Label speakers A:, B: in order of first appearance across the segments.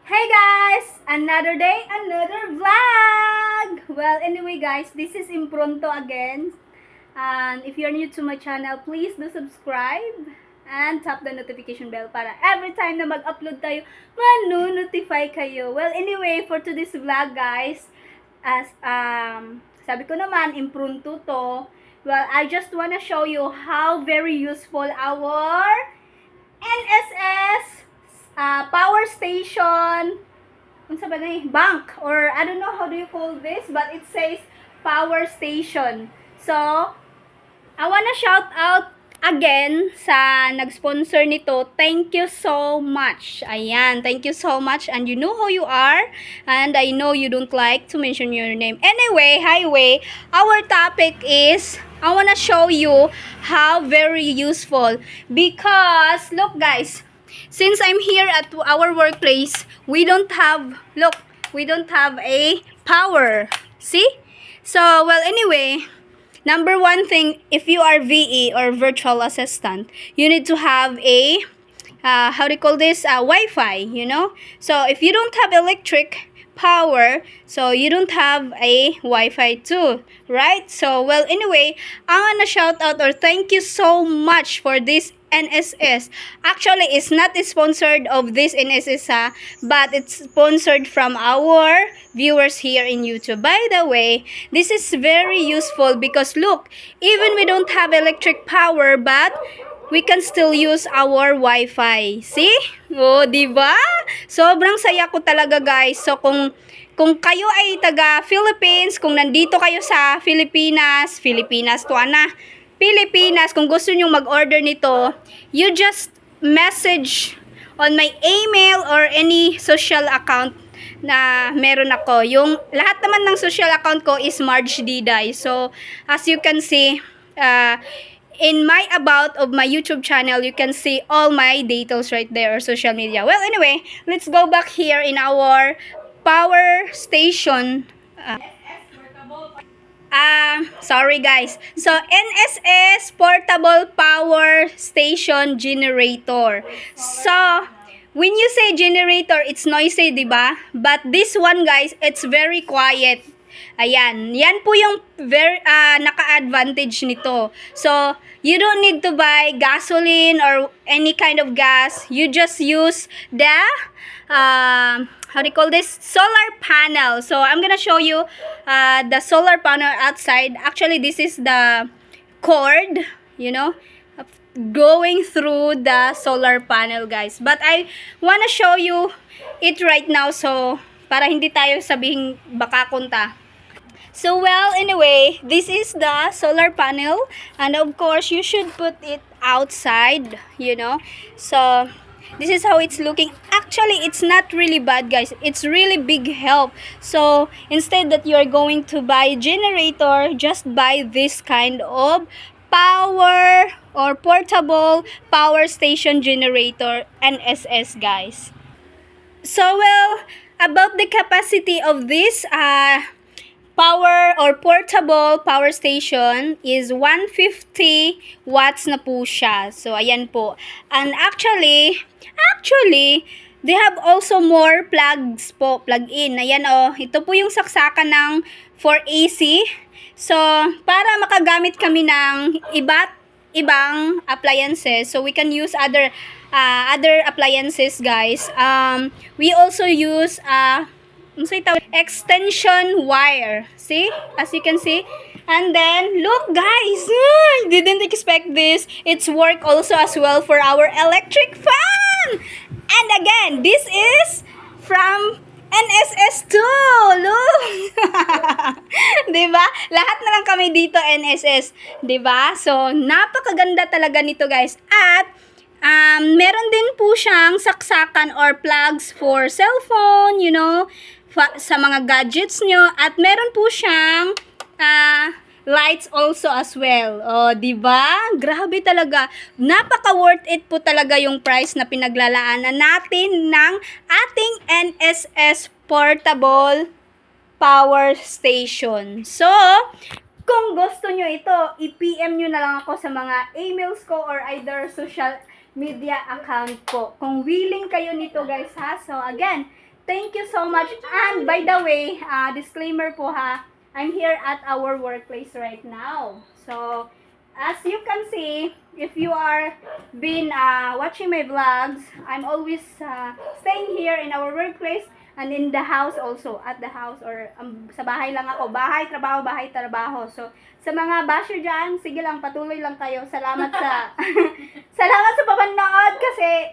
A: Hey guys! Another day, another vlog! Well, anyway guys, this is Impronto again. And if you're new to my channel, please do subscribe and tap the notification bell para every time na mag-upload tayo, manu-notify kayo. Well, anyway, for today's vlog guys, as sabi ko naman, Impronto to. Well, I just wanna show you how very useful our NSS power station, unsa ba na bank, or I don't know how do you call this, but it says power station. So, I wanna shout out again sa nag-sponsor nito. Thank you so much. Ayan, thank you so much, and you know who you are, and I know you don't like to mention your name. Anyway, highway, our topic is I wanna show you how very useful, because look guys, since I'm here at our workplace, we don't have a power. See? So, well, anyway, number one thing, if you are VE or virtual assistant, you need to have a, how do you call this? Wi-Fi, you know? So, if you don't have electric power, so you don't have a Wi-Fi too, right? So, well, anyway, I wanna shout out or thank you so much for this NSS. Actually, it's not sponsored of this NSS, but it's sponsored from our viewers here in YouTube. By the way, this is very useful because look, even we don't have electric power, but we can still use our Wi-Fi. See? Oh, di ba? Sobrang saya ko talaga, guys. So kung kayo ay taga Philippines, kung nandito kayo sa Pilipinas Pilipinas, kung gusto niyo mag-order nito, you just message on my email or any social account na meron ako. Yung lahat naman ng social account ko is Marge Diday. So, as you can see, in my about of my YouTube channel, you can see all my details right there, or social media. Well, anyway, let's go back here in our power station. Sorry guys. So, NSS Portable Power Station Generator. So, when you say generator, it's noisy, diba? But this one guys, it's very quiet. Ayan. Yan po yung very, naka-advantage nito. So, you don't need to buy gasoline or any kind of gas. You just use the, how do you call this? Solar panel. So, I'm gonna show you the solar panel outside. Actually, this is the cord, you know, going through the solar panel, guys. But I wanna show you it right now, so para hindi tayo sabihin baka kunta. So, well, anyway, this is the solar panel, and of course, you should put it outside, you know. So, this is how it's looking. Actually, it's not really bad, guys. It's really big help. So, instead that you are going to buy a generator, just buy this kind of power or portable power station generator, NSS, guys. So, well, about the capacity of this power or portable power station is 150 watts na po siya. So, ayan po. And actually, they have also more plugs po, plug-in. Ayan oh, ito po yung saksakan ng for AC. So, para makagamit kami ng ibang appliances, so we can use other appliances, guys. We also use extension wire. See? As you can see. And then, look guys! I didn't expect this. It's work also as well for our electric fan! And again, this is from NSS2! Look! Diba? Lahat na lang kami dito NSS. Diba? So, napakaganda talaga nito guys. At, meron din po siyang saksakan or plugs for cellphone, you know, sa mga gadgets nyo. At meron po siyang lights also as well. O, diba? Grabe talaga. Napaka worth it po talaga yung price na pinaglalaanan natin ng ating NSS Portable Power Station. So, kung gusto nyo ito, i-PM nyo na lang ako sa mga emails ko or either social media account ko. Kung willing kayo nito guys ha. So, again, Thank you so much. And by the way, disclaimer po ha, I'm here at our workplace right now. So, as you can see, if you are been watching my vlogs, I'm always staying here in our workplace and in the house also, at the house or sa bahay lang ako. Bahay, trabaho. So, sa mga basher dyan, sige lang, patuloy lang kayo. Salamat sa salamat sa papanood kasi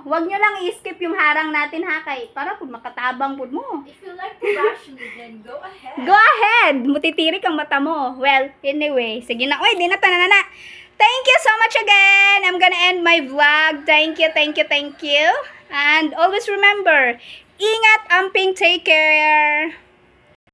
A: wag nyo lang i-skip yung harang natin ha kay para pud makatabang pud mo.
B: If you like to bash me, then go ahead.
A: Go ahead! Mutitirik ang mata mo. Well, anyway, sige na. Oy, di na na. Thank you so much again. I'm gonna end my vlog. Thank you. And always remember, ingat amping, take care.